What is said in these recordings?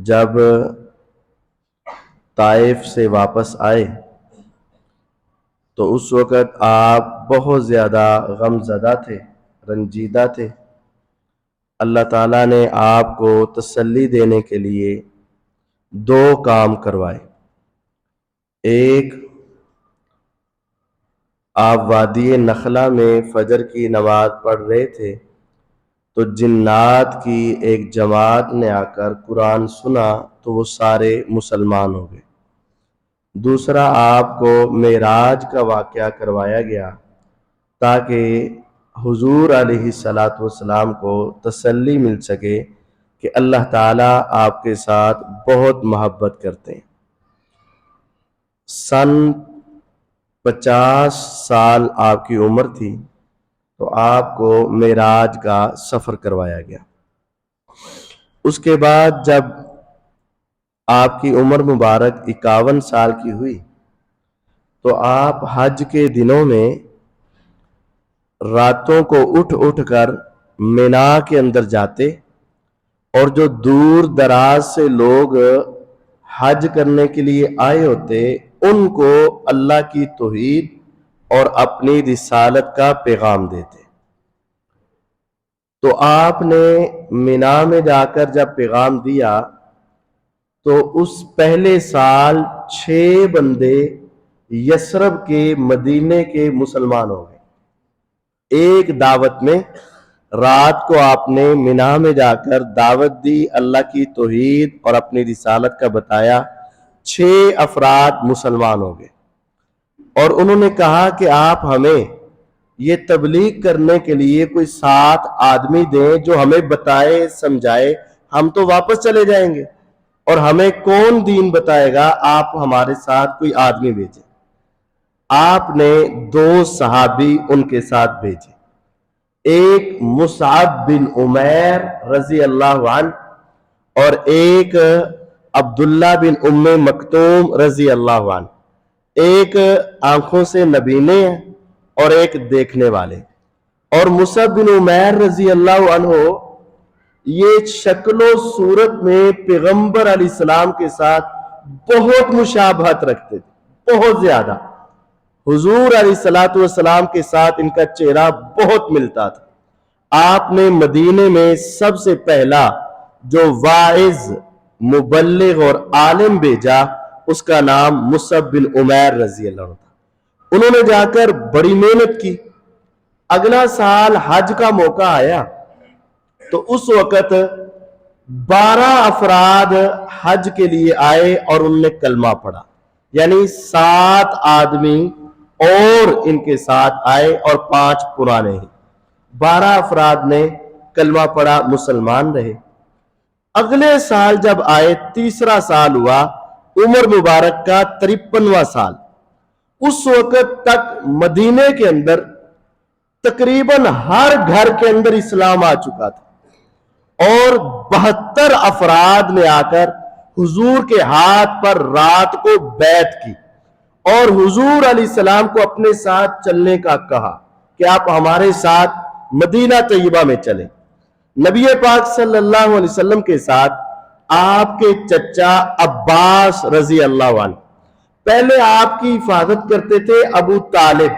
جب طائف سے واپس آئے تو اس وقت آپ بہت زیادہ غم زدہ تھے، رنجیدہ تھے۔ اللہ تعالیٰ نے آپ کو تسلی دینے کے لیے دو کام کروائے۔ ایک، آپ وادی نخلا میں فجر کی نماز پڑھ رہے تھے تو جنات کی ایک جماعت نے آ کر قرآن سنا تو وہ سارے مسلمان ہو گئے۔ دوسرا، آپ کو معراج کا واقعہ کروایا گیا تاکہ حضور علیہ السلام کو تسلی مل سکے کہ اللہ تعالیٰ آپ کے ساتھ بہت محبت کرتے ہیں۔ سن 50 سال آپ کی عمر تھی تو آپ کو معراج کا سفر کروایا گیا۔ اس کے بعد جب آپ کی عمر مبارک 51 سال کی ہوئی تو آپ حج کے دنوں میں راتوں کو اٹھ کر مینا کے اندر جاتے، اور جو دور دراز سے لوگ حج کرنے کے لیے آئے ہوتے ان کو اللہ کی توحید اور اپنی رسالت کا پیغام دیتے۔ تو آپ نے مینا میں جا کر جب پیغام دیا تو اس پہلے سال 6 بندے یثرب کے مدینے کے مسلمان ہو گئے۔ ایک دعوت میں رات کو آپ نے مینا میں جا کر دعوت دی، اللہ کی توحید اور اپنی رسالت کا بتایا، 6 افراد مسلمان ہو گئے۔ اور انہوں نے کہا کہ آپ ہمیں یہ تبلیغ کرنے کے لیے کوئی 7 آدمی دیں جو ہمیں بتائے سمجھائے، ہم تو واپس چلے جائیں گے اور ہمیں کون دین بتائے گا، آپ ہمارے ساتھ کوئی آدمی بھیجیں۔ آپ نے 2 صحابی ان کے ساتھ بھیجے، ایک مصعب بن عمیر رضی اللہ عنہ اور ایک عبداللہ بن ام مکتوم رضی اللہ عنہ۔ ایک آنکھوں سے نبینے ہیں اور ایک دیکھنے والے۔ اور مصعب بن عمیر رضی اللہ عنہ یہ شکل و صورت میں پیغمبر علیہ السلام کے ساتھ بہت مشابہت رکھتے تھے، بہت زیادہ۔ حضور علیہ السلام کے ساتھ ان کا چہرہ بہت ملتا تھا۔ آپ نے مدینے میں سب سے پہلا جو واعظ، مبلغ اور عالم بھیجا اس کا نام مصعب بن عمیر رضی اللہ عنہ تھا۔ انہوں نے جا کر بڑی محنت کی۔ اگلا سال حج کا موقع آیا تو اس وقت 12 افراد حج کے لیے آئے اور انہوں نے کلمہ پڑھا، یعنی 7 آدمی اور ان کے ساتھ آئے اور 5 پرانے ہی، 12 افراد نے کلمہ پڑھا، مسلمان رہے۔ اگلے سال جب آئے، تیسرا سال ہوا، عمر مبارک کا 53واں سال، اس وقت تک مدینے کے اندر تقریباً ہر گھر کے اندر اسلام آ چکا تھا، اور 72 افراد نے آ کر حضور کے ہاتھ پر رات کو بیعت کی اور حضور علیہ السلام کو اپنے ساتھ چلنے کا کہا کہ آپ ہمارے ساتھ مدینہ طیبہ میں چلیں۔ نبی پاک صلی اللہ علیہ وسلم کے ساتھ آپ کے چچا عباس رضی اللہ عنہ، پہلے آپ کی حفاظت کرتے تھے ابو طالب،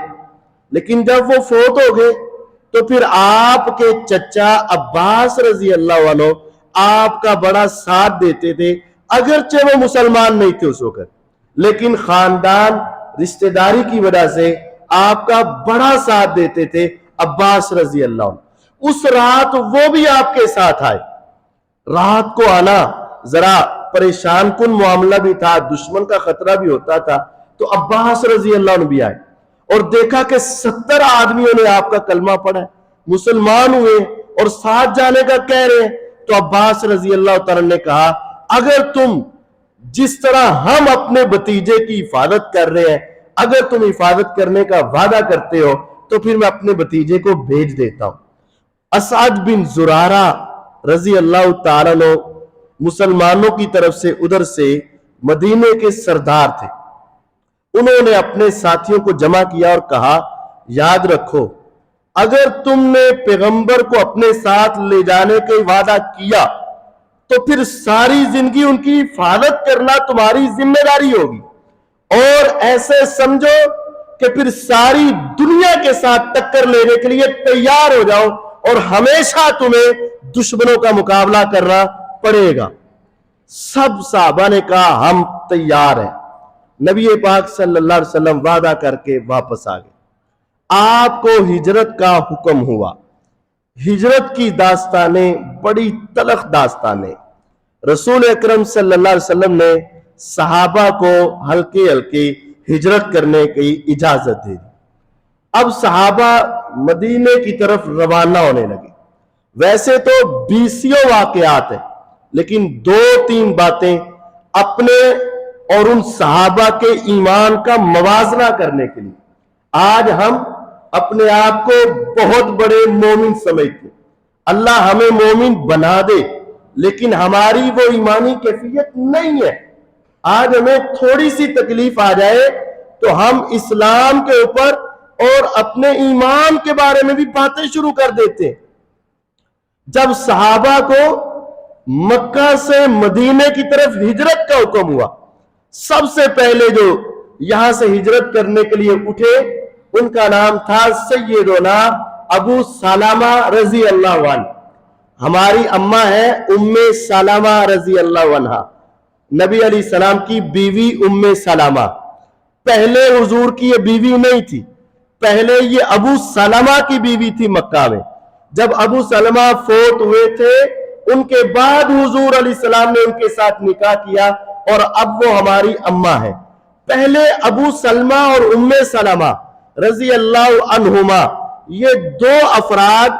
لیکن جب وہ فوت ہو گئے تو پھر آپ کے چچا عباس رضی اللہ عنہ آپ کا بڑا ساتھ دیتے تھے، اگرچہ وہ مسلمان نہیں تھے اس وقت، لیکن خاندان رشتہ داری کی وجہ سے آپ کا بڑا ساتھ دیتے تھے عباس رضی اللہ عنہ۔ اس رات وہ بھی آپ کے ساتھ آئے۔ رات کو آنا ذرا پریشان کن معاملہ بھی تھا، دشمن کا خطرہ بھی ہوتا تھا، تو عباس رضی اللہ عنہ بھی آئے اور دیکھا کہ 70 آدمیوں نے آپ کا کلمہ پڑھا ہے، مسلمان ہوئے اور ساتھ جانے کا کہہ رہے ہیں۔ تو عباس رضی اللہ تعالیٰ نے کہا اگر تم جس طرح ہم اپنے بھتیجے کی حفاظت کر رہے ہیں، اگر تم حفاظت کرنے کا وعدہ کرتے ہو تو پھر میں اپنے بھتیجے کو بھیج دیتا ہوں۔ اسعد بن زرارہ رضی اللہ تعالیٰ عنہ مسلمانوں کی طرف سے ادھر سے مدینے کے سردار تھے، انہوں نے اپنے ساتھیوں کو جمع کیا اور کہا یاد رکھو اگر تم نے پیغمبر کو اپنے ساتھ لے جانے کا وعدہ کیا تو پھر ساری زندگی ان کی حفاظت کرنا تمہاری ذمہ داری ہوگی، اور ایسے سمجھو کہ پھر ساری دنیا کے ساتھ ٹکر لینے کے لیے تیار ہو جاؤ، اور ہمیشہ تمہیں دشمنوں کا مقابلہ کرنا پڑے گا۔ سب صحابہ نے کہا ہم تیار ہیں۔ نبی پاک صلی اللہ علیہ وسلم وعدہ کر کے واپس آ گئے۔ آپ کو ہجرت کا حکم ہوا۔ ہجرت کی داستانیں بڑی تلخ داستانیں۔ رسول اکرم صلی اللہ علیہ وسلم نے صحابہ کو ہلکے ہلکے ہجرت کرنے کی اجازت دے دی۔ اب صحابہ مدینے کی طرف روانہ ہونے لگے۔ ویسے تو 20 واقعات ہیں، لیکن 2-3 باتیں اپنے اور ان صحابہ کے ایمان کا موازنہ کرنے کے لیے۔ آج ہم اپنے آپ کو بہت بڑے مومن سمجھتے ہیں، اللہ ہمیں مومن بنا دے، لیکن ہماری وہ ایمانی کیفیت نہیں ہے۔ آج ہمیں تھوڑی سی تکلیف آ جائے تو ہم اسلام کے اوپر اور اپنے ایمان کے بارے میں بھی باتیں شروع کر دیتے ہیں۔ جب صحابہ کو مکہ سے مدینے کی طرف ہجرت کا حکم ہوا، سب سے پہلے جو یہاں سے ہجرت کرنے کے لیے اٹھے ان کا نام تھا سیدنا ابو سلمہ رضی اللہ عنہ۔ ہماری اماں ہے ام سلمہ رضی اللہ عنہ، نبی علیہ السلام کی بیوی ام سلمہ۔ پہلے حضور کی یہ بیوی نہیں تھی، پہلے یہ ابو سلمہ کی بیوی تھی مکہ میں۔ جب ابو سلمہ فوت ہوئے تھے ان کے بعد حضور علیہ السلام نے ان کے ساتھ نکاح کیا، اور اب وہ ہماری اماں ہے۔ پہلے ابو سلمہ اور ام سلمہ رضی اللہ عنہما، یہ 2 افراد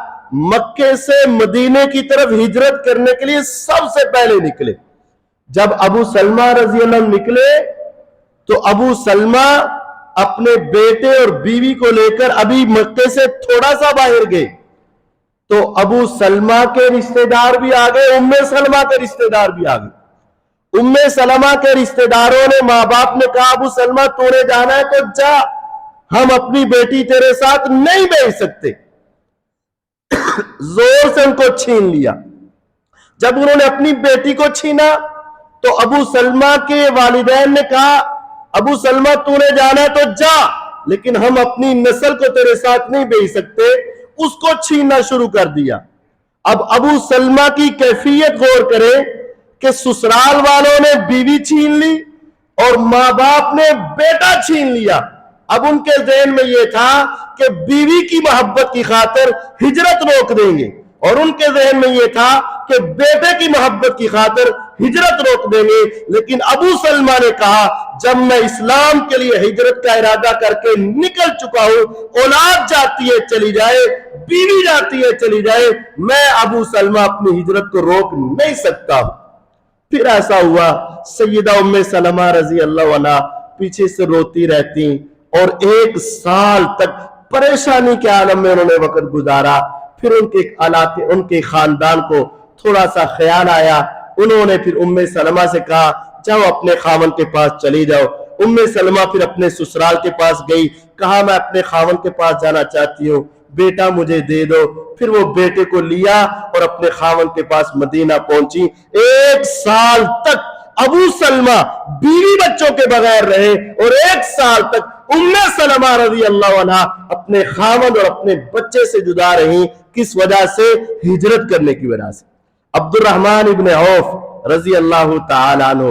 مکے سے مدینے کی طرف ہجرت کرنے کے لیے سب سے پہلے نکلے۔ جب ابو سلمہ رضی اللہ عنہ نکلے تو ابو سلمہ اپنے بیٹے اور بیوی کو لے کر ابھی مکے سے تھوڑا سا باہر گئے تو ابو سلمہ کے رشتہ دار بھی آ گئے، ام سلمہ کے رشتہ دار بھی آ گئے۔ ام سلمہ کے رشتہ داروں نے، ماں باپ نے کہا ابو سلمہ تو نے جانا ہے تو جا، ہم اپنی بیٹی تیرے ساتھ نہیں بھیج سکتے۔ زور سے ان کو چھین لیا۔ جب انہوں نے اپنی بیٹی کو چھینا تو ابو سلمہ کے والدین نے کہا ابو سلمہ تو نے جانا ہے تو جا، لیکن ہم اپنی نسل کو تیرے ساتھ نہیں بھیج سکتے۔ اس کو چھیننا شروع کر دیا۔ اب ابو سلمہ کی کیفیت غور کریں کہ سسرال والوں نے بیوی چھین لی اور ماں باپ نے بیٹا چھین لیا۔ اب ان کے ذہن میں یہ تھا کہ بیوی کی محبت کی خاطر ہجرت روک دیں گے، اور ان کے ذہن میں یہ تھا کہ بیٹے کی محبت کی خاطر ہجرت روک دیں گے۔ لیکن ابو سلمہ نے کہا جب میں اسلام کے لیے ہجرت کا ارادہ کر کے نکل چکا ہوں، اولاد جاتی ہے چلی جائے، بیوی جاتی ہے چلی جائے، میں ابو سلمہ اپنی ہجرت کو روک نہیں سکتا ہوں۔ پھر ایسا ہوا سیدہ ام سلمہ رضی اللہ عنہ پیچھے سے روتی رہتی اور 1 سال تک پریشانی کے عالم میں انہوں نے وقت گزارا۔ پھر ان کے خاندان کو تھوڑا سا خیال آیا، انہوں نے پھر ام سلمہ سے کہا جاؤ اپنے خاوند کے پاس چلی جاؤ۔ ام سلمہ پھر اپنے سسرال کے پاس گئی، کہا میں اپنے خاوند کے پاس جانا چاہتی ہوں، بیٹا مجھے دے دو۔ پھر وہ بیٹے کو لیا اور اپنے خاوند کے پاس مدینہ پہنچی۔ 1 سال تک ابو سلمہ بیوی بچوں کے بغیر رہے، اور 1 سال تک ام سلمہ رضی اللہ عنہ اپنے خاوند اور اپنے بچے سے جدا رہی۔ کس وجہ سے؟ ہجرت کرنے کی وجہ سے۔ عبد الرحمن ابن عوف رضی اللہ تعالیٰ عنہ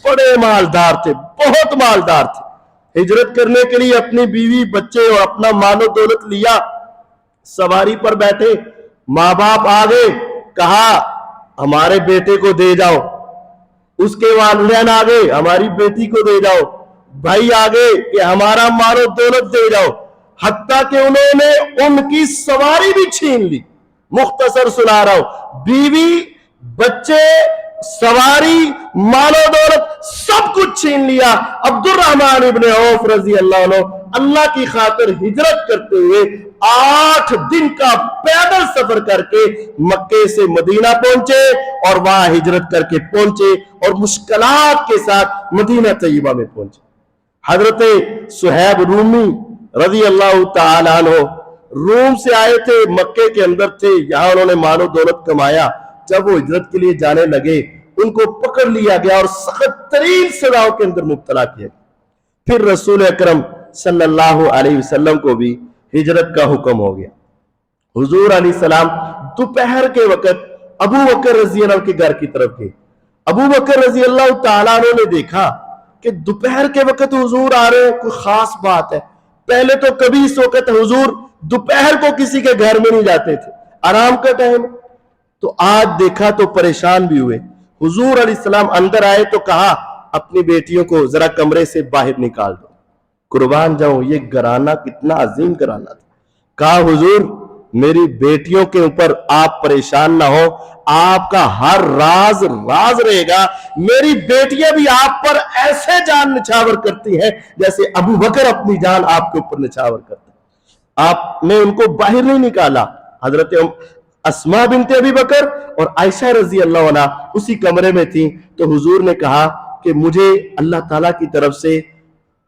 بڑے مالدار تھے، بہت مالدار تھے۔ ہجرت کرنے کے لیے اپنی بیوی بچے اور اپنا مال و دولت لیا، سواری پر بیٹھے، ماں باپ آگے، کہا ہمارے بیٹے کو دے جاؤ۔ اس کے والدین آگے ہماری بیٹی کو دے جاؤ، بھائی آگے کہ ہمارا مال و دولت دے جاؤ، حتیٰ کہ انہوں نے ان کی سواری بھی چھین لی۔ مختصر سنا رہا ہوں، بیوی بچے سواری مال و دولت سب کچھ چھین لیا۔ عبد الرحمن ابن عوف رضی اللہ عنہ اللہ کی خاطر ہجرت کرتے ہوئے 8 دن کا پیدل سفر کر کے مکے سے مدینہ پہنچے، اور وہاں ہجرت کر کے پہنچے اور مشکلات کے ساتھ مدینہ طیبہ میں پہنچے۔ حضرت صہیب رومی رضی اللہ تعالیٰ عنہ روم سے آئے تھے، مکے کے اندر تھے، یہاں انہوں نے مال و دولت کمایا، جب وہ ہجرت کے لیے جانے لگے ان کو پکڑ لیا گیا اور سخت ترین سزاؤں کے اندر مبتلا کیا گیا۔ پھر رسول اکرم صلی اللہ علیہ وسلم کو بھی ہجرت کا حکم ہو گیا۔ حضور علیہ السلام دوپہر کے وقت ابو بکر رضی اللہ عنہ کے گھر کی طرف گئے۔ ابو بکر رضی اللہ تعالیٰ عنہ نے دیکھا کہ دوپہر کے وقت حضور آ رہے ہیں، کوئی خاص بات ہے۔ پہلے تو کبھی اس وقت حضور دوپہر کو کسی کے گھر میں نہیں جاتے تھے، آرام کا ٹائم۔ تو آج دیکھا تو پریشان بھی ہوئے۔ حضور علیہ السلام اندر آئے تو کہا اپنی بیٹیوں کو ذرا کمرے سے باہر نکال دو۔ قربان جاؤں، یہ گھرانہ کتنا عظیم گھرانہ تھا۔ کہا حضور میری بیٹیوں کے اوپر آپ پریشان نہ ہو، آپ کا ہر راز راز رہے گا۔ میری بیٹیاں بھی آپ پر ایسے جان نچھاور کرتی ہیں جیسے ابو بکر اپنی جان آپ کے اوپر نچھاور کرتے ہیں۔ آپ نے ان کو باہر نہیں نکالا۔ حضرت اسماء بنت ابی بکر اور عائشہ رضی اللہ عنہ اسی کمرے میں تھیں، تو حضور نے کہا کہ مجھے اللہ تعالیٰ کی طرف سے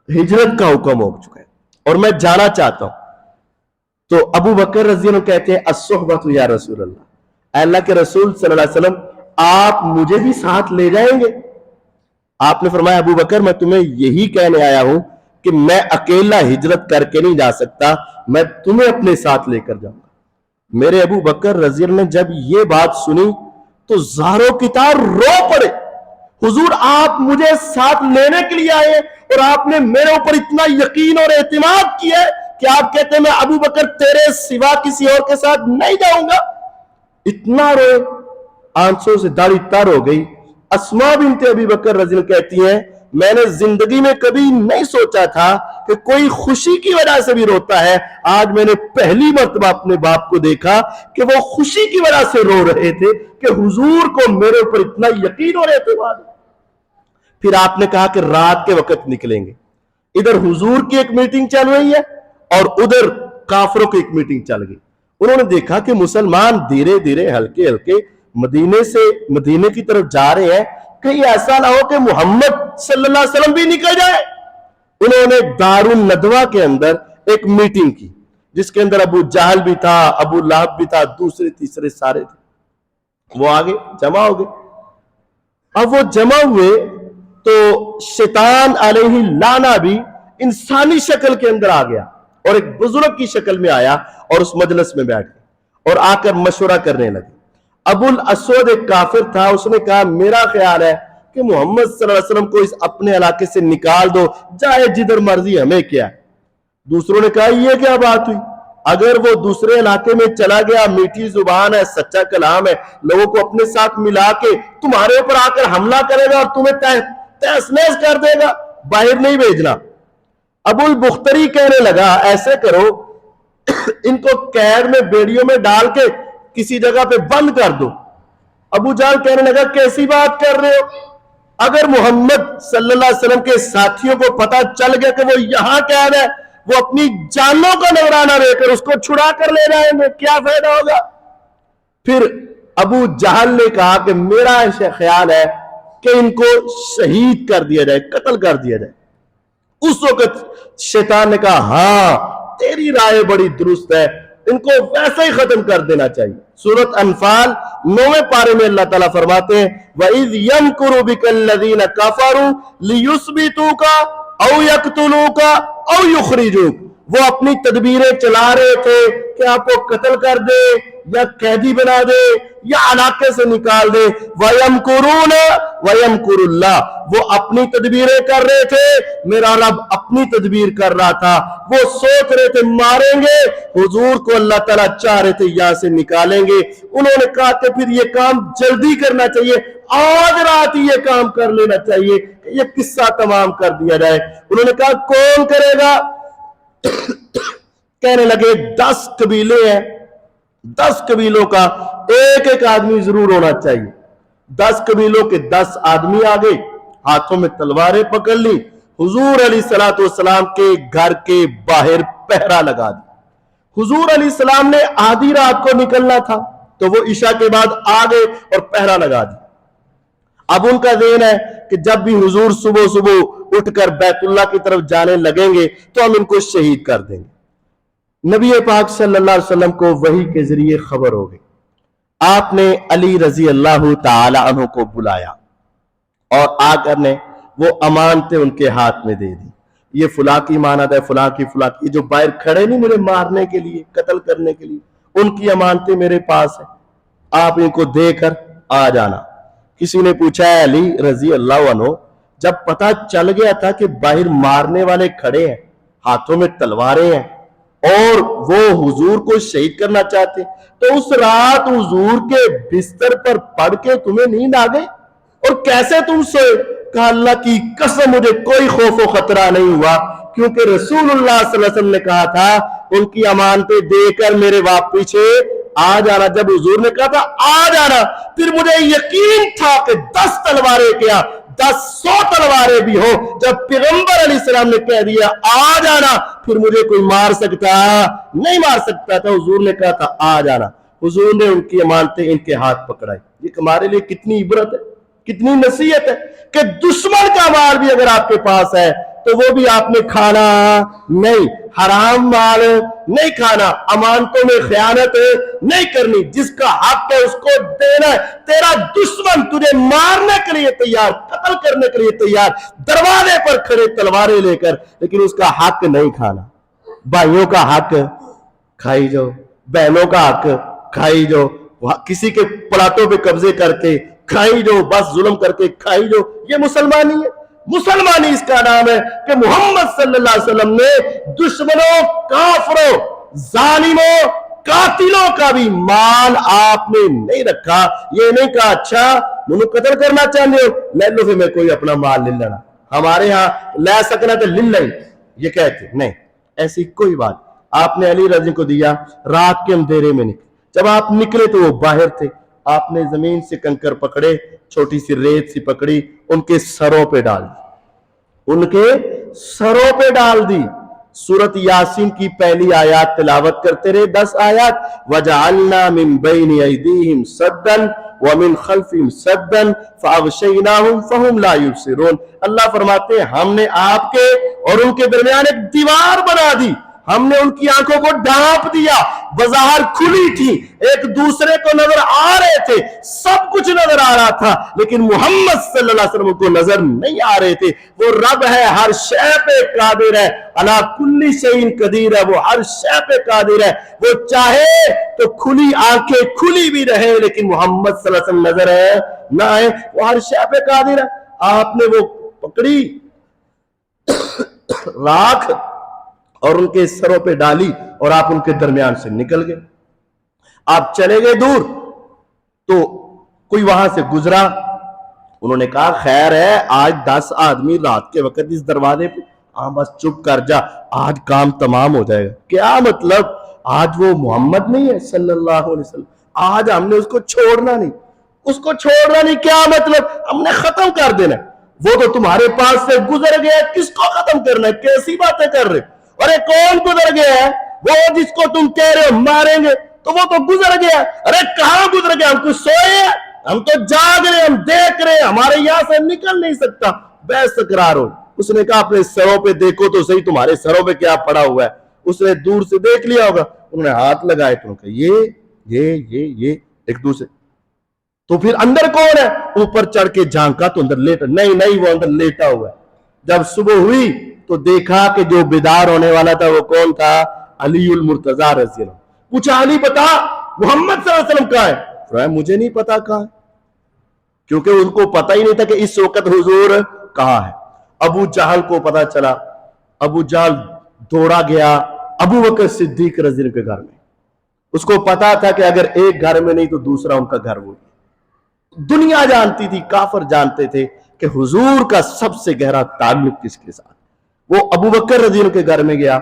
ہجرت کا حکم ہو چکا ہے اور میں جانا چاہتا ہوں۔ تو ابو بکر رضی اللہ عنہ کہتے ہیں الصحبۃ یا رسول اللہ، اے اللہ کے رسول صلی اللہ علیہ وسلم آپ مجھے بھی ساتھ لے جائیں گے؟ آپ نے فرمایا ابو بکر میں تمہیں یہی کہنے آیا ہوں کہ میں اکیلا ہجرت کر کے نہیں جا سکتا، میں تمہیں اپنے ساتھ لے کر جاؤں گا۔ میرے ابو بکر رضی اللہ عنہ نے جب یہ بات سنی تو زاروں کی طرح رو پڑے۔ حضور آپ مجھے ساتھ لینے کے لیے آئے اور آپ نے میرے اوپر اتنا یقین اور اعتماد کیا ہے کہ آپ کہتے ہیں میں ابو بکر تیرے سوا کسی اور کے ساتھ نہیں جاؤں گا۔ اتنا روئے، آنسوں سے داڑھی تر ہو گئی۔ اسماء بنت ابی بکر رضی اللہ کہتی ہیں میں نے زندگی میں کبھی نہیں سوچا تھا کہ کوئی خوشی کی وجہ سے بھی روتا ہے، آج میں نے پہلی مرتبہ اپنے باپ کو دیکھا کہ وہ خوشی کی وجہ سے رو رہے تھے کہ حضور کو میرے اوپر اتنا یقین اور اعتماد۔ پھر آپ نے کہا کہ رات کے وقت نکلیں گے۔ ادھر حضور کی ایک میٹنگ چل رہی ہے اور ادھر کافروں کی ایک میٹنگ چل گئی۔ انہوں نے دیکھا کہ مسلمان دھیرے دھیرے ہلکے ہلکے مدینے کی طرف جا رہے ہیں، کہیں ایسا نہ ہو کہ محمد صلی اللہ علیہ وسلم بھی نکل جائے۔ انہوں نے دار الندوہ کے اندر ایک میٹنگ کی جس کے اندر ابو جہل بھی تھا، ابو لہب بھی تھا، دوسرے تیسرے سارے تھے۔ وہ آگے جمع ہو گئے۔ اب وہ جمع ہوئے تو شیطان علیہ لعنہ بھی انسانی شکل کے اندر آ گیا اور ایک بزرگ کی شکل میں آیا اور اس مجلس میں بیٹھ گیا اور آ کر مشورہ کرنے لگے۔ ابو الاسود ایک کافر تھا، اس نے کہا میرا خیال ہے کہ محمد صلی اللہ علیہ وسلم کو اس اپنے علاقے سے نکال دو، جائے جدھر مرضی، ہمیں کیا ہے۔ دوسروں نے کہا یہ کیا بات ہوئی، اگر وہ دوسرے علاقے میں چلا گیا، میٹھی زبان ہے، سچا کلام ہے، لوگوں کو اپنے ساتھ ملا کے تمہارے اوپر آ کر حملہ کرے گا اور تمہیں تہس نہس کر دے گا، باہر نہیں بھیجنا۔ ابو البختری کہنے لگا ایسے کرو ان کو قید میں بیڑیوں میں ڈال کے کسی جگہ پہ بند کر دو۔ ابو جہل کہنے لگا کیسی بات کر رہے ہو، اگر محمد صلی اللہ علیہ وسلم کے ساتھیوں کو پتا چل گیا کہ وہ یہاں قید ہے، وہ اپنی جانوں کا نذرانہ لے کر اس کو چھڑا کر لے جائیں گے، کیا فائدہ ہوگا۔ پھر ابو جہل نے کہا کہ میرا خیال ہے کہ ان کو شہید کر دیا جائے، قتل کر دیا جائے۔ اس وقت شیطان نے کہا ہاں تیری رائے بڑی درست ہے، ان کو ویسے ہی ختم کر دینا چاہیے۔ سورۃ انفال 9ویں پارے میں اللہ تعالیٰ فرماتے ہیں وَإِذْ يَمْكُرُ بِكَ الَّذِينَ كَفَرُوا لِيُثْبِتُوكَ أَوْ يَقْتُلُوكَ أَوْ يُخْرِجُوكَ۔ وہ اپنی تدبیریں چلا رہے تھے کہ آپ کو قتل کر دے یا قیدی بنا دے یا علاقے سے نکال دے۔ وَيَمْكُرُونَ وَيَمْكُرُ اللَّهُ، وہ اپنی تدبیریں کر رہے تھے، میرا رب اپنی تدبیر کر رہا تھا۔ وہ سوچ رہے تھے ماریں گے حضور کو، اللہ تعالیٰ چاہ رہے تھے یہاں سے نکالیں گے۔ انہوں نے کہا کہ پھر یہ کام جلدی کرنا چاہیے، آج رات ہی یہ کام کر لینا چاہیے، یہ قصہ تمام کر دیا جائے۔ انہوں نے کہا کون کرے گا؟ کہنے لگے 10 قبیلے ہیں، 10 قبیلوں کا ایک ایک آدمی ضرور ہونا چاہیے۔ 10 قبیلوں کے 10 آدمی آگے، ہاتھوں میں تلواریں پکڑ لی، حضور علیہ السلام کے گھر کے باہر پہرا لگا دی۔ حضور علیہ السلام نے آدھی رات کو نکلنا تھا تو وہ عشاء کے بعد آگے اور پہرا لگا دی۔ اب ان کا ذہن ہے کہ جب بھی حضور صبح صبح اٹھ کر بیت اللہ کی طرف جانے لگیں گے تو ہم ان کو شہید کر دیں گے۔ نبی پاک صلی اللہ علیہ وسلم کو وحی کے ذریعے خبر ہو گئی۔ آپ نے علی رضی اللہ تعالی عنہ کو بلایا اور آ کر نے وہ امانتیں ان کے ہاتھ میں دے دی. یہ فلاں کی امانت ہے، فلاں کی، یہ جو باہر کھڑے نہیں مجھے مارنے کے لیے، قتل کرنے کے لیے، ان کی امانتیں میرے پاس ہیں، آپ ان کو دے کر آ جانا. کسی نے پوچھا ہے علی رضی اللہ عنہ جب پتہ چل گیا تھا کہ باہر مارنے والے کھڑے ہیں، ہاتھوں میں تلواریں ہیں اور وہ حضور کو شہید کرنا چاہتے، تو اس رات حضور کے بستر پر پڑھ کے تمہیں نیند آ گئی اور کیسے تم سوئے؟ کہا اللہ کی قسم مجھے کوئی خوف و خطرہ نہیں ہوا، کیونکہ رسول اللہ صلی اللہ علیہ وسلم نے کہا تھا ان کی امانتیں دے کر میرے پیچھے آ جانا. جب حضور نے کہا تھا آ جانا، پھر مجھے یقین تھا کہ 10 تلواریں کیا 100 تلواریں بھی ہو، جب پیغمبر علیہ السلام نے کہہ دیا آ جانا پھر مجھے کوئی مار سکتا نہیں، مار سکتا تھا. حضور نے کہا تھا آ جانا، حضور نے ان کی امانتیں ان کے ہاتھ پکڑائی. یہ ہمارے لیے کتنی عبرت ہے، کتنی نصیحت ہے کہ دشمن کا مال بھی اگر آپ کے پاس ہے تو وہ بھی آپ نے کھانا نہیں، حرام مال نہیں کھانا، امانتوں میں خیانت نہیں کرنی، جس کا حق ہے اس کو دینا ہے. تیرا دشمن تجھے مارنے کے لیے تیار، قتل کرنے کے لیے تیار، دروازے پر کھڑے تلواریں لے کر، لیکن اس کا حق نہیں کھانا. بھائیوں کا حق کھائی جاؤ، بہنوں کا حق کھائی جاؤ، کسی کے پلاٹوں پہ قبضے کر کے کھائی جو، بس ظلم کر کے کھائی جو. یہ مسلمانی ہے. مسلمانی اس کا نام ہے کہ محمد صلی اللہ علیہ وسلم نے دشمنوں، کافروں، ظالموں، قاتلوں کا بھی مال آپ نے نہیں رکھا. یہ نہیں کہا اچھا منو قتل کرنا چاہتے ہو لے لو پھر میں کوئی اپنا مال لے لینا، ہمارے ہاں لے سکنا تو لے لیں، یہ کہتے نہیں. ایسی کوئی بات. آپ نے علی رضی کو دیا، رات کے اندھیرے میں نکلے. جب آپ نکلے تو وہ باہر تھے. آپ نے زمین سے کنکر پکڑے، چھوٹی سی ریت سی پکڑی، ان کے سروں پہ ڈال دی، ان کے سروں پہ ڈال دی. سورت یاسین کی پہلی آیات تلاوت کرتے رہے، 10 آیات. وَجَعَلْنَا مِن بَيْنِ أَيْدِيهِمْ سَدًّا وَمِن خَلْفِهِمْ سَدًّا فَأَغْشَيْنَاهُمْ فَهُمْ لَا يُبْصِرُونَ. اللہ فرماتے ہیں ہم نے آپ کے اور ان کے درمیان ایک دیوار بنا دی، ہم نے ان کی آنکھوں کو ڈھانپ دیا، بظاہر کھلی تھی، ایک دوسرے کو نظر آ رہے تھے، سب کچھ نظر آ رہا تھا، لیکن محمد صلی اللہ علیہ وسلم کو نظر نہیں آ رہے تھے. وہ رب ہے، ہر شے پہ قادر ہے، علی کل شیء قدیر ہے، وہ ہر شے پہ قادر ہے. وہ چاہے تو کھلی آنکھیں کھلی بھی رہے لیکن محمد صلی اللہ علیہ وسلم نظر ہے نہ آئے، وہ ہر شے پہ قادر ہے. آپ نے وہ پکڑی راکھ اور ان کے سروں پہ ڈالی اور آپ ان کے درمیان سے نکل گئے. آپ چلے گئے دور تو کوئی وہاں سے گزرا، انہوں نے کہا خیر ہے آج 10 آدمی رات کے وقت اس دروازے پہ، ہاں بس چپ کر جا آج کام تمام ہو جائے گا. کیا مطلب؟ آج وہ محمد نہیں ہے صلی اللہ علیہ وسلم، آج ہم نے اس کو چھوڑنا نہیں، اس کو چھوڑنا نہیں. کیا مطلب؟ ہم نے ختم کر دینا. وہ تو تمہارے پاس سے گزر گیا، کس کو ختم کرنا ہے؟ کیسی باتیں کر رہے؟ ارے کون گزر گیا ہے؟ وہ جس کو تم کہہ رہے ہو ماریں گے تو وہ تو گزر گیا. ارے کہاں گزر گیا؟ ہم کچھ سوئے ہیں؟ ہم تو جاگ رہے، ہم دیکھ رہے، ہمارے یہاں سے نکل نہیں سکتا. بس تکرار ہو. اس نے کہا اپنے سروں پہ دیکھو تو صحیح تمہارے سروں پہ کیا پڑا ہوا ہے. اس نے دور سے دیکھ لیا ہوگا، انہوں نے ہاتھ لگائے تو یہ ایک دوسرے. تو پھر اندر کون ہے؟ اوپر چڑھ کے جھانکا تو اندر لیٹا، نہیں وہ اندر لیٹا ہوا ہے. جب صبح ہوئی تو دیکھا کہ جو بیدار ہونے والا تھا وہ کون تھا؟ علی المرتضیٰ رضی اللہ. پوچھا علی بتا محمد صلی اللہ علیہ وسلم کہاں ہے؟ فرمایا مجھے نہیں پتا کہاں ہے، کیونکہ ان کو پتا ہی نہیں تھا کہ اس وقت حضور کہاں ہے. ابو جہل کو پتا چلا، ابو جہل دوڑا گیا ابو بکر صدیق رضی اللہ کے گھر میں. اس کو پتا تھا کہ اگر ایک گھر میں نہیں تو دوسرا ان کا گھر وہ. دنیا جانتی تھی، کافر جانتے تھے کہ حضور کا سب سے گہرا تعلق کس کے ساتھ. وہ ابو بکر رضی اللہ کے گھر میں گیا،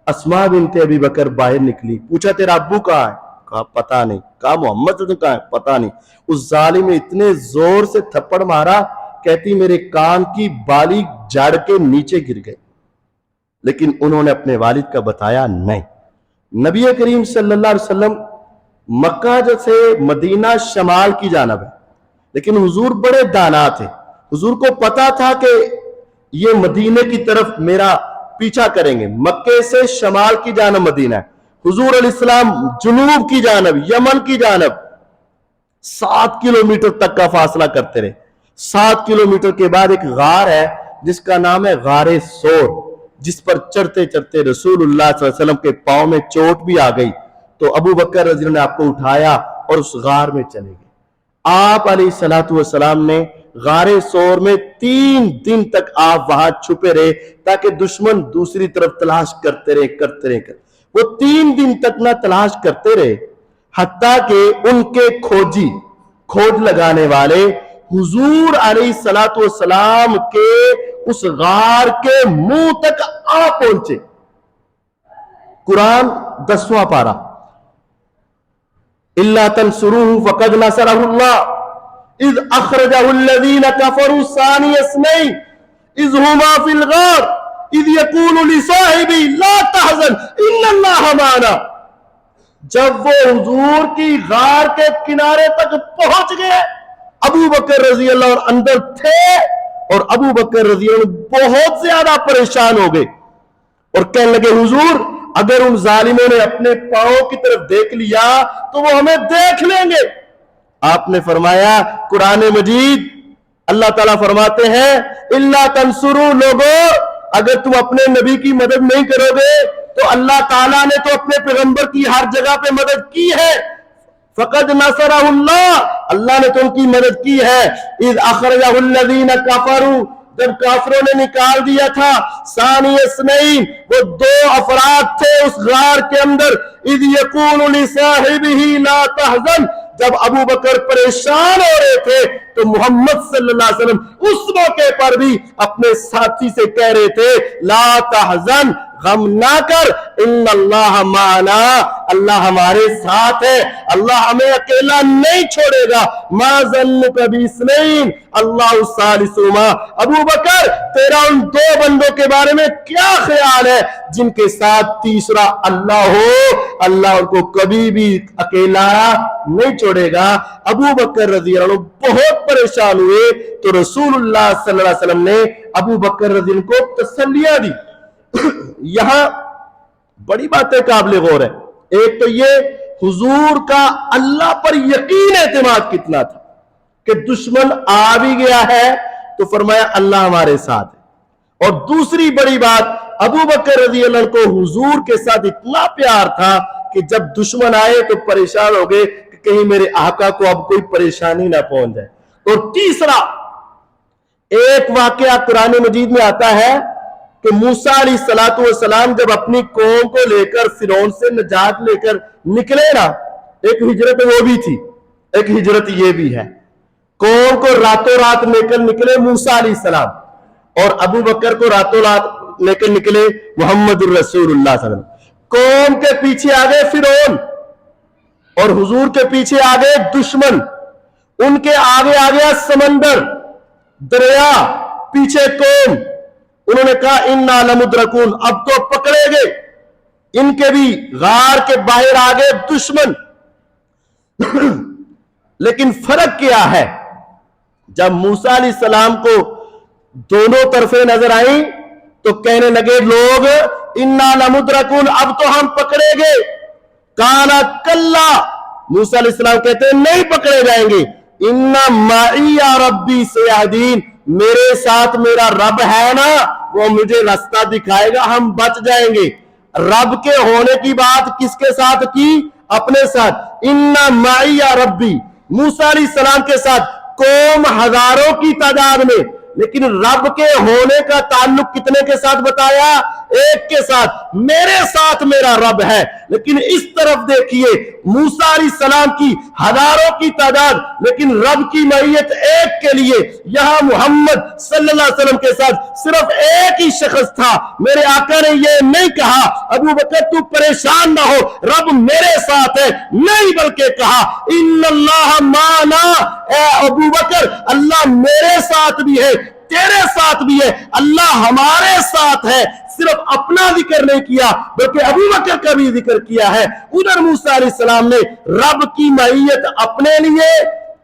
اسماء بنت ابی بکر باہر نکلی، پوچھا تیرا ابو کہاں ہے؟ کہا پتا نہیں. کہا محمد صلی اللہ علیہ وسلم کہاں ہے؟ پتا نہیں. اس ظالم نے اتنے زور سے تھپڑ مارا، کہتی میرے کان کی بالی جڑ کے نیچے گر گئی. لیکن انہوں نے اپنے والد کا بتایا نہیں. نبی کریم صلی اللہ علیہ وسلم مکہ سے مدینہ شمال کی جانب ہے، لیکن حضور بڑے دانا تھے. حضور کو پتا تھا کہ یہ مدینے کی طرف میرا پیچھا کریں گے. مکے سے شمال کی جانب مدینہ ہے، حضور علیہ السلام جنوب کی جانب یمن کی جانب 7 کلومیٹر تک کا فاصلہ کرتے رہے. 7 کلومیٹر کے بعد ایک غار ہے جس کا نام ہے غار سور, جس پر چڑھتے چڑھتے رسول اللہ صلی اللہ علیہ وسلم کے پاؤں میں چوٹ بھی آ گئی, تو ابو بکر رضی اللہ عنہ نے آپ کو اٹھایا اور اس غار میں چلے گئے. آپ علیہ الصلوۃ والسلام نے غار سور میں 3 دن تک آپ وہاں چھپے رہے تاکہ دشمن دوسری طرف تلاش کرتے رہے. وہ 3 دن تک نہ تلاش کرتے رہے حتیٰ کہ ان کے کھوج لگانے والے حضور علیہ الصلوۃ والسلام کے اس غار کے منہ تک آ پہنچے. قرآن 10واں پارہ, اِلَّا تَنْصُرُوهُ فَقَدْ نَصَرَهُ اللَّهُ اِذْ أَخْرَجَهُ الَّذِينَ كَفَرُوا ثَانِيَ اثْنَيْنِ اِذْ هُمَا فِي الْغَارِ اِذْ يَقُولُ لِصَاحِبِهِ لَا تَحْزَنْ إِنَّ اللَّهَ مَعَنَا. جب وہ حضور کی غار کے کنارے تک پہنچ گئے, ابو بکر رضی اللہ عنہ اندر تھے اور ابو بکر رضی اللہ عنہ بہت زیادہ پریشان ہو گئے اور کہنے لگے حضور اگر ان ظالموں نے اپنے پاؤں کی طرف دیکھ لیا تو وہ ہمیں دیکھ لیں گے. آپ نے فرمایا قرآن مجید اللہ تعالیٰ فرماتے ہیں اِلَّا تَنْصُرُوا, لوگوں اگر تم اپنے نبی کی مدد نہیں کرو گے تو اللہ تعالیٰ نے تو اپنے پیغمبر کی ہر جگہ پہ مدد کی ہے. فَقَدْ نَصَرَهُ اللَّهُ, اللہ نے تو ان کی مدد کی ہے. اِذْ أَخْرَجَهُ الَّذِينَ كَفَرُوا, جب کافروں نے نکال دیا تھا ثانی اثنین, وہ 2 افراد تھے اس غار کے اندر. اذ یقول لصاحبہ لا تحزن, جب ابو بکر پریشان ہو رہے تھے تو محمد صلی اللہ علیہ وسلم اس موقع پر بھی اپنے ساتھی سے کہہ رہے تھے لا تحزن, غم نہ کر, ان اللہ معنا, اللہ ہمارے ساتھ ہے, اللہ ہمیں اکیلا نہیں چھوڑے گا. ما ظنک باثنین اللہ ثالثہما, ابو بکر تیرا ان 2 بندوں کے بارے میں کیا خیال ہے جن کے ساتھ تیسرا اللہ ہو, اللہ ان کو کبھی بھی اکیلا نہیں چھوڑے گا. ابو بکر رضی اللہ عنہ بہت پریشان ہوئے تو رسول اللہ صلی اللہ علیہ وسلم نے ابو بکر رضی اللہ عنہ کو تسلیاں دی. یہاں بڑی باتیں قابل غور ہے. ایک تو یہ حضور کا اللہ پر یقین اعتماد کتنا تھا کہ دشمن آ بھی گیا ہے تو فرمایا اللہ ہمارے ساتھ ہے. اور دوسری بڑی بات, ابو بکر رضی اللہ عنہ کو حضور کے ساتھ اتنا پیار تھا کہ جب دشمن آئے تو پریشان ہو گئے کہ کہیں میرے آقا کو اب کوئی پریشانی نہ پہنچ جائے. اور تیسرا ایک واقعہ قرآن مجید میں آتا ہے کہ موسیٰ علیہ السلام جب اپنی قوم کو لے کر فرعون سے نجات لے کر نکلے نا, ایک ہجرت وہ بھی تھی, ایک ہجرت یہ بھی ہے. قوم کو راتوں رات لے کر نکلے موسیٰ علیہ السلام, اور ابو بکر کو راتوں رات لے کر نکلے محمد الرسول اللہ صلی اللہ علیہ وسلم. قوم کے پیچھے آگے فرعون اور حضور کے پیچھے آگے دشمن, ان کے آگے آ گیا سمندر, دریا, پیچھے قوم. انہوں نے کہا انا لمدرکون, اب تو پکڑے گئے. ان کے بھی غار کے باہر آگے دشمن. لیکن فرق کیا ہے, جب موسیٰ علیہ السلام کو دونوں طرفیں نظر آئیں تو کہنے لگے لوگ انا لمدرکون, اب تو ہم پکڑے گئے. کالا کلا, موسیٰ علیہ السلام کہتے ہیں نہیں پکڑے جائیں گے. انا معی ربی سیہدین, میرے ساتھ میرا رب ہے نا, وہ مجھے راستہ دکھائے گا, ہم بچ جائیں گے. رب کے ہونے کی بات کس کے ساتھ کی؟ اپنے ساتھ. انا معی ربی, موسیٰ علیہ السلام کے ساتھ قوم ہزاروں کی تعداد میں, لیکن رب کے ہونے کا تعلق کتنے کے ساتھ بتایا؟ ایک کے ساتھ. میرے ساتھ میرا رب ہے. لیکن اس طرف دیکھیے موسیٰ علیہ السلام کی ہزاروں کی تعداد, لیکن رب کی معیت ایک کے لیے. یہاں محمد صلی اللہ علیہ وسلم کے ساتھ صرف ایک ہی شخص تھا. میرے آقا نے یہ نہیں کہا ابو بکر تو پریشان نہ ہو, رب میرے ساتھ ہے, نہیں بلکہ کہا ان اللہ معنا, اے ابو بکر اللہ میرے ساتھ بھی ہے, تیرے ساتھ بھی ہے, اللہ ہمارے ساتھ ہے. صرف اپنا ذکر نہیں کیا بلکہ ابو بکر کا بھی ذکر کیا ہے. ادھر موسیٰ علیہ السلام نے رب کی معیت اپنے لیے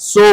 100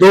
2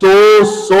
200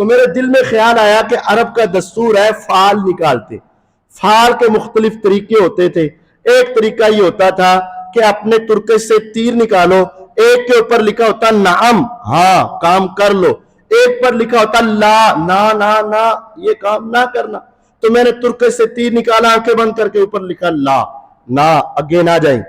تو میرے دل میں خیال آیا کہ عرب کا دستور ہے فال نکالتے، فال کے مختلف طریقے ہوتے تھے. ایک طریقہ یہ ہوتا تھا کہ اپنے ترکے سے تیر نکالو، ایک کے اوپر لکھا ہوتا نعم، ہاں کام کر لو، ایک پر لکھا ہوتا لا، نا نا نا یہ کام نہ کرنا. تو میں نے ترکے سے تیر نکالا، آنکھیں بند کر کے اوپر لکھا لا، نا اگے نہ جائیں.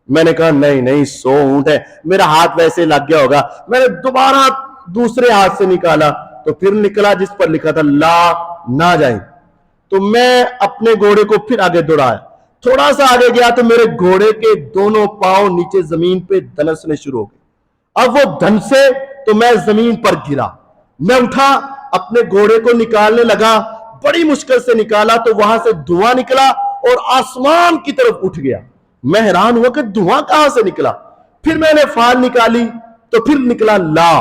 میں نے کہا نہیں 100 اونٹ ہے، میرا ہاتھ ویسے لگ گیا ہوگا. میں نے دوبارہ دوسرے ہاتھ سے نکالا تو پھر نکلا جس پر لکھا تھا لا نہ جائیں. تو میں اپنے گھوڑے کو پھر آگے دوڑایا، تھوڑا سا آگے گیا تو میرے گھوڑے کے دونوں پاؤں نیچے زمین پہ دھنسنے شروع ہو گئے. اب وہ دھنسے تو میں زمین پر گرا. میں اٹھا، اپنے گھوڑے کو نکالنے لگا، بڑی مشکل سے نکالا تو وہاں سے دھواں نکلا اور آسمان کی طرف اٹھ گیا. میں حیران ہوا کہ دھواں کہاں سے نکلا. پھر میں نے فال نکالی تو پھر نکلا لا.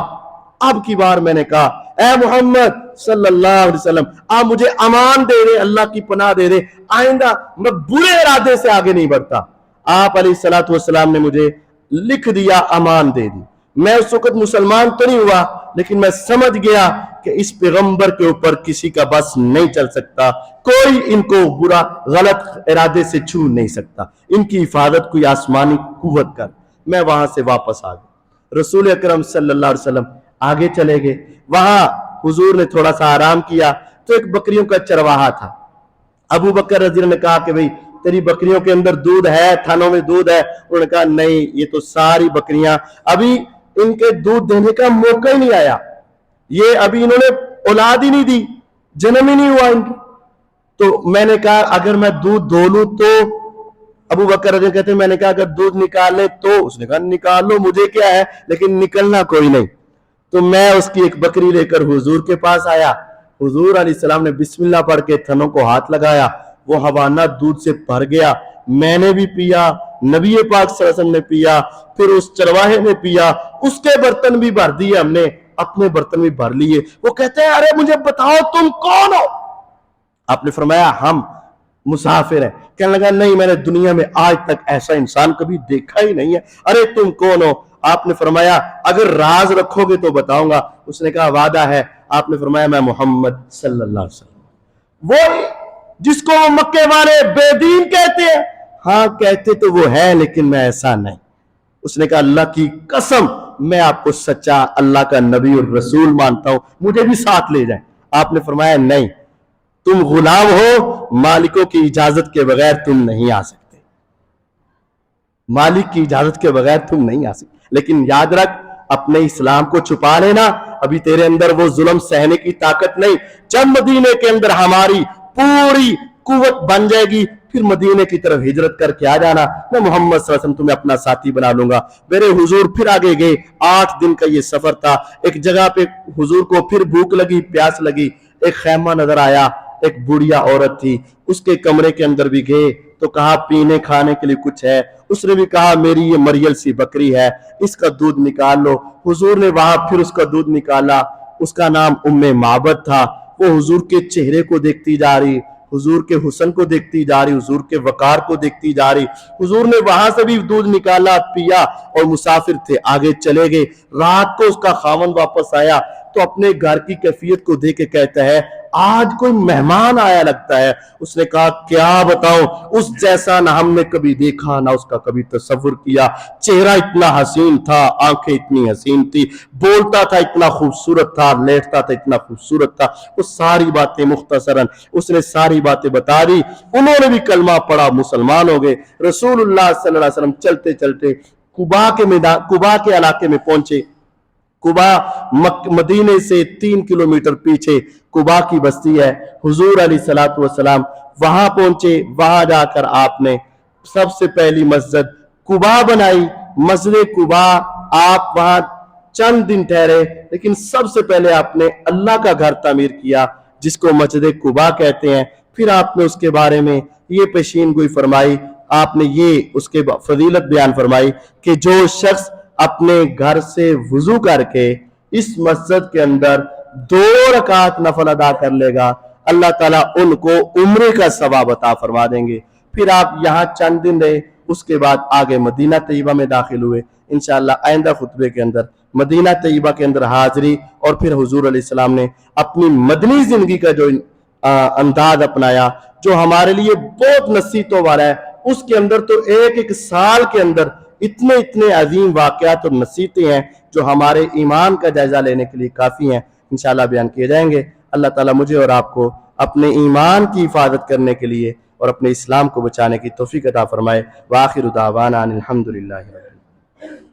اب کی بار میں نے کہا اے محمد صلی اللہ علیہ وسلم آپ مجھے امان دے دے، اللہ کی پناہ دے دے، آئندہ میں برے ارادے سے آگے نہیں بڑھتا. آپ علیہ الصلوۃ والسلام نے مجھے لکھ دیا، امان دے دی. میں اس وقت مسلمان تو نہیں ہوا لیکن میں سمجھ گیا کہ اس پیغمبر کے اوپر کسی کا بس نہیں چل سکتا، کوئی ان کو برا غلط ارادے سے چھو نہیں سکتا. ان کی حفاظت کوئی آسمانی قوت کر. میں وہاں سے واپس آ گیا. رسول اکرم صلی اللہ علیہ وسلم آگے چلے گئے. وہاں حضور نے تھوڑا سا آرام کیا تو ایک بکریوں کا چرواہا تھا. ابو بکر رضی اللہ عنہ نے کہا کہ بھئی تیری بکریوں کے اندر دودھ ہے، تھنوں میں دودھ ہے؟ انہوں نے کہا نہیں، یہ تو ساری بکریاں ابھی ان کے دودھ دینے کا موقع ہی نہیں آیا، یہ ابھی انہوں نے اولاد ہی نہیں دی، جنم ہی نہیں ہوا ان کی. تو میں نے کہا اگر میں دودھ دھولوں تو؟ ابو بکر رضی اللہ عنہ کہتے ہیں میں نے کہا اگر دودھ نکالے تو؟ اس نے کہا نکال لو، مجھے کیا ہے، لیکن نکلنا کوئی نہیں. تو میں اس کی ایک بکری لے کر حضور کے پاس آیا. حضور علیہ السلام نے بسم اللہ پڑھ کے تھنوں کو ہاتھ لگایا، وہ حوانہ دودھ سے بھر گیا. میں نے بھی پیا، نبی پاک صلی اللہ علیہ وسلم نے پیا، پھر اس چرواہے نے پیا، اس کے برتن بھی بھر دیے ہم نے، اپنے برتن بھی بھر لیے. وہ کہتے ہیں ارے مجھے بتاؤ تم کون ہو؟ آپ نے فرمایا ہم مسافر ہیں. کہنے لگا نہیں، میں نے دنیا میں آج تک ایسا انسان کبھی دیکھا ہی نہیں ہے. ارے تم کون ہو؟ آپ نے فرمایا اگر راز رکھو گے تو بتاؤں گا. اس نے کہا وعدہ ہے. آپ نے فرمایا میں محمد صلی اللہ علیہ وسلم، وہ جس کو وہ مکے والے بے دین کہتے ہیں. ہاں کہتے تو وہ ہے لیکن میں ایسا نہیں. اس نے کہا اللہ کی قسم میں آپ کو سچا اللہ کا نبی اور رسول مانتا ہوں، مجھے بھی ساتھ لے جائیں. آپ نے فرمایا نہیں، تم غلام ہو، مالکوں کی اجازت کے بغیر تم نہیں آ سکتے، مالک کی اجازت کے بغیر تم نہیں آ سکتے. لیکن یاد رکھ اپنے اسلام کو چھپا لینا، ابھی تیرے اندر وہ ظلم سہنے کی طاقت نہیں. جب مدینے کے اندر ہماری پوری قوت بن جائے گی پھر مدینے کی طرف ہجرت کر کے آ جانا، میں محمد صلی اللہ علیہ وسلم تمہیں اپنا ساتھی بنا لوں گا. میرے حضور پھر آگے گئے. 8 دن کا یہ سفر تھا. ایک جگہ پہ حضور کو پھر بھوک لگی، پیاس لگی. ایک خیمہ نظر آیا، ایک بڑھیا عورت تھی، اس کے کمرے کے اندر بھی گئے تو کہا پینے کھانے کے لیے کچھ ہے؟ اس نے بھی کہا میری یہ مریل سی بکری ہے، اس کا دودھ نکال لو. حضور نے وہاں پھر اس کا دودھ نکالا. اس کا نام ام معبد تھا. وہ حضور کے چہرے کو دیکھتی جا رہی، حضور کے حسن کو دیکھتی جا رہی، حضور کے وقار کو دیکھتی جا رہی. حضور نے وہاں سے بھی دودھ نکالا، پیا اور مسافر تھے آگے چلے گئے. رات کو اس کا خاوند واپس آیا تو اپنے گھر کی کیفیت کو دیکھ کے کہتا ہے آج کوئی مہمان آیا لگتا ہے. اس نے کہا کیا بتاؤں، اس جیسا نہ ہم نے کبھی دیکھا نہ اس کا کبھی تصور کیا. چہرہ اتنا حسین تھا، آنکھیں اتنی حسین تھی، بولتا تھا اتنا خوبصورت تھا، لیٹتا تھا اتنا خوبصورت تھا. وہ ساری باتیں مختصراً اس نے ساری باتیں بتا دی. انہوں نے بھی کلمہ پڑھا، مسلمان ہو گئے. رسول اللہ صلی اللہ علیہ وسلم چلتے چلتے قباء کے علاقے میں پہنچے. قباء مدینے سے 3 کلومیٹر پیچھے قباء کی بستی ہے. حضور علیہ الصلوۃ والسلام وہاں پہنچے. وہاں جا کر آپ نے سب سے پہلی مسجد قباء بنائی. مسجد قباء آپ وہاں چند دن ٹھہرے لیکن سب سے پہلے آپ نے اللہ کا گھر تعمیر کیا جس کو مسجد قباء کہتے ہیں. پھر آپ نے اس کے بارے میں یہ پیشین گوئی فرمائی، آپ نے یہ اس کے فضیلت بیان فرمائی کہ جو شخص اپنے گھر سے وضو کر کے اس مسجد کے اندر 2 رکعت نفل ادا کر لے گا اللہ تعالیٰ ان کو عمرے کا ثواب عطا فرما دیں گے. پھر آپ یہاں چند دن رہے، اس کے بعد آگے مدینہ طیبہ میں داخل ہوئے. انشاءاللہ آئندہ خطبے کے اندر مدینہ طیبہ کے اندر حاضری اور پھر حضور علیہ السلام نے اپنی مدنی زندگی کا جو انداز اپنایا جو ہمارے لیے بہت نصیحتوں والا ہے، اس کے اندر تو ایک ایک سال کے اندر اتنے عظیم واقعات اور نصیحتیں ہیں جو ہمارے ایمان کا جائزہ لینے کے لیے کافی ہیں، انشاءاللہ بیان کیے جائیں گے۔ اللہ تعالیٰ مجھے اور آپ کو اپنے ایمان کی حفاظت کرنے کے لیے اور اپنے اسلام کو بچانے کی توفیق عطا فرمائے۔ وآخر دعوانا ان الحمدللہ رب العالمین۔